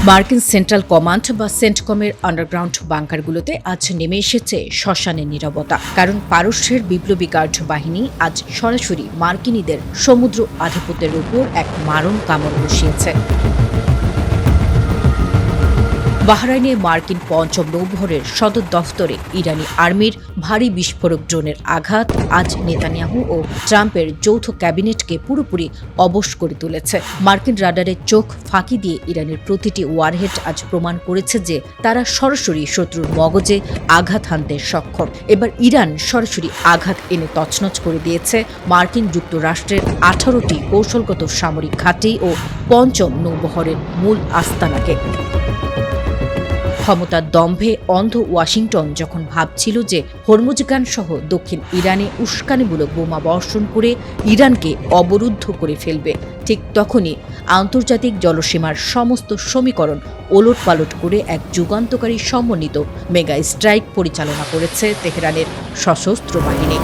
মার্কিন central command বা সেন্টকমের underground বাংকারগুলোতে আজ নেমে এসেছে শ্মশানের নীরবতা। কারণ পারস্যের বিপ্লবী গার্ড বাহিনী আজ সরাসরি মার্কিনীদের সমুদ্র আধিপত্যের উপর এক মারণ কামড় বসিয়েছে। বাহরাইনে মার্কিন পঞ্চম নৌবহরের সদর দফতরে ইরানি আর্মির ভারী বিস্ফোরক ড্রোনের আঘাত আজ নেতানিয়াহু ও ট্রাম্পের যৌথ ক্যাবিনেটকে পুরোপুরি অবশ করে তুলেছে। মার্কিন রাডারের চোখ ফাঁকি দিয়ে ইরানের প্রতিটি ওয়ারহেড আজ প্রমাণ করেছে যে তারা সরাসরি শত্রুর মগজে আঘাত হানতে সক্ষম। এবার ইরান সরাসরি আঘাত এনে তছনছ করে দিয়েছে মার্কিন যুক্তরাষ্ট্রের 18টি কৌশলগত সামরিক ঘাঁটি ও পঞ্চম নৌবহরের মূল আস্তানাকে। ক্ষমতার দম্ভে অন্ধ ওয়াশিংটন যখন ভাবছিল যে হরমুজগান সহ দক্ষিণ ইরানে উস্কানিমূলক বোমা বর্ষণ করে ইরানকে অবরুদ্ধ করে ফেলবে, ঠিক তখনই আন্তর্জাতিক জলসীমার সমস্ত সমীকরণ ওলটপালট করে এক যুগান্তকারী সমন্বিত মেগা স্ট্রাইক পরিচালনা করেছে তেহরানের সশস্ত্র বাহিনী।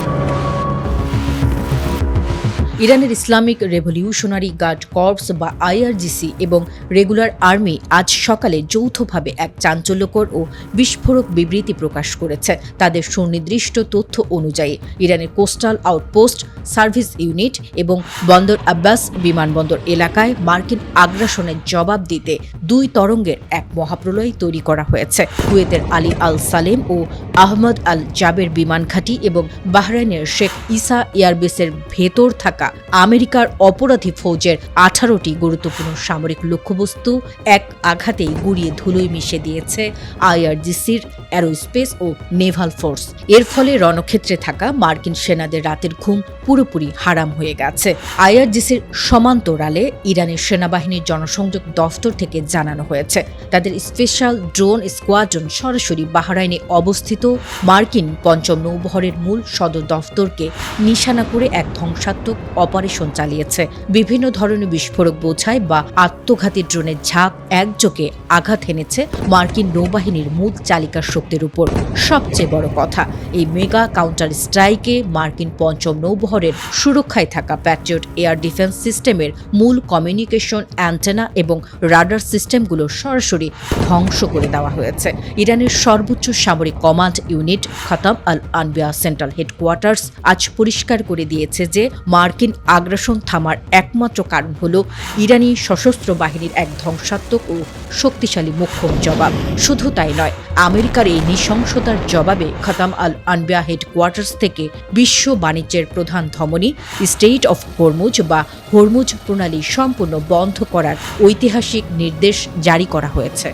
ইরানের ইসলামিক রেভলিউশনারি গার্ড কর্পস বা আইআরজিসি এবং রেগুলার আর্মি আজ সকালে যৌথভাবে এক চাঞ্চল্যকর ও বিস্ফোরক বিবৃতি প্রকাশ করেছে। তাদের সুনির্দিষ্ট তথ্য অনুযায়ী ইরানের কোস্টাল আউটপোস্ট, সার্ভিস ইউনিট এবং বন্দর আব্বাস বিমানবন্দর এলাকায় মার্কিন আগ্রাসনের জবাব দিতে দুই তরঙ্গের এক মহাপ্রলয় তৈরি করা হয়েছে। কুয়েতের আলী আল সালেম ও আহমদ আল জাবের বিমান ঘাঁটি এবং বাহরাইনের শেখ ইসা এয়ারবেসের ভেতর থাকা আমেরিকার অপরাধী ফৌজের 18টি গুরুত্বপূর্ণ সামরিক লক্ষ্যবস্তু এক আঘাতেই গুঁড়িয়ে ধুলোয় মিশে দিয়েছে আইআরজিসির অ্যারোস্পেস ও নেভাল ফোর্স। এর ফলে রণক্ষেত্রে থাকা মার্কিন সেনাদের রাতের ঘুম পুরোপুরি হারাম হয়ে গেছে। আইআরজিসির সমান্তরালে ইরানের সেনাবাহিনীর জনসংযোগ দফতর থেকে জানানো হয়েছে তাদের স্পেশাল ড্রোন স্কোয়াড্রন সরাসরি বাহরাইনে অবস্থিত মার্কিন পঞ্চম নৌবহরের মূল সদর দফতরকে নিশানা করে এক ধ্বংসাত্মক অপারেশন চালিয়েছে। বিভিন্ন ধরনের বিস্ফোরক বোঝাই বা আত্মঘাতী ড্রোনের ঝাঁক একযোগে আঘাত এনেছে মার্কিন নৌবাহিনীর মূল চালিকা শক্তির উপর। সবচেয়ে বড় কথা, এই মেগা কাউন্টার স্ট্রাইকে মার্কিন পঞ্চম নৌবহরের সুরক্ষায় থাকা প্যাট্রিয়ট এয়ার ডিফেন্স সিস্টেমের মূল কমিউনিকেশন অ্যান্টেনা এবং রাডার সিস্টেমগুলো সরাসরি ধ্বংস করে দেওয়া হয়েছে। ইরানের সর্বোচ্চ সামরিক কমান্ড ইউনিট খাতাম আল আনবিয়া সেন্ট্রাল হেডকোয়ার্টার্স আজ পরিষ্কার করে দিয়েছে যে মার্কিন আগ্রাসন থামার একমাত্র কারণ হল ইরানি সশস্ত্র বাহিনীর এক ধ্বংসাত্মক ও শক্তিশালী মোক্ষম জবাব। শুধু তাই নয়, আমেরিকার এই নৃশংসতার জবাবে খাতাম আল আনবিয়া হেডকোয়ার্টার্স থেকে বিশ্ব বাণিজ্যের প্রধান ধমনী স্টেট অফ হরমুজ বা হরমুজ প্রণালী সম্পূর্ণ বন্ধ করার ঐতিহাসিক নির্দেশ জারি করা হয়েছে।